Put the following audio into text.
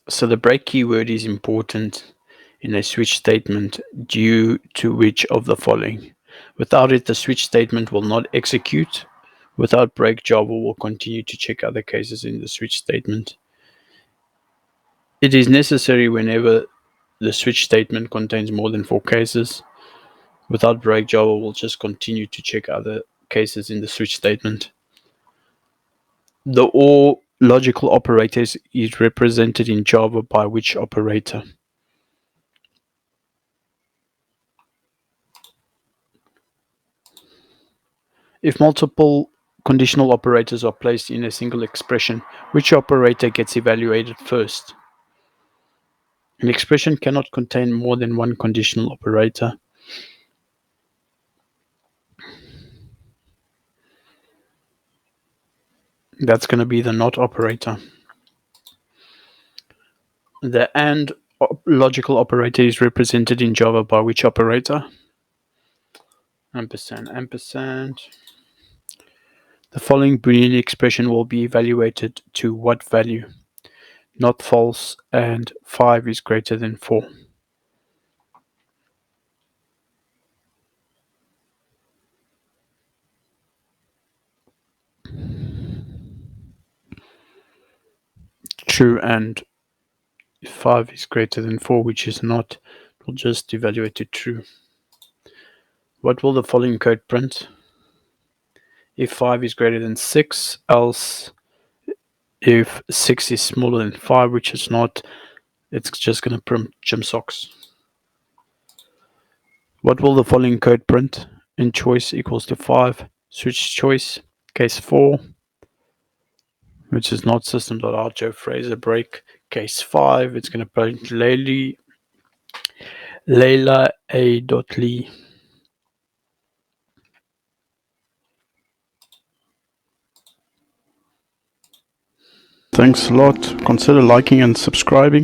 So the break keyword is important in a switch statement due to which of the following. Without it, the switch statement will not execute. Without break, Java will continue to check other cases in the switch statement. It is necessary whenever the switch statement contains more than 4 cases. Without break, Java will just continue to check other cases in the switch statement. The OR logical operator is represented in Java by which operator? If multiple conditional operators are placed in a single expression, which operator gets evaluated first? An expression cannot contain more than one conditional operator. That's going to be the not operator. The AND logical operator is represented in Java by which operator? Ampersand, ampersand. The following Boolean expression will be evaluated to what value? Not false and 5 is greater than 4. True and if 5 is greater than 4, which is not, we'll just evaluate to true. What will the following code print? If 5 is greater than 6, else if 6 is smaller than 5, which is not, it's just going to print gym socks. What will the following code print? In choice equals to 5, switch choice, case 4, which is not system.out Joe Fraser break, case 5, it's going to print Layla A.Lee. Thanks a lot. Consider liking and subscribing.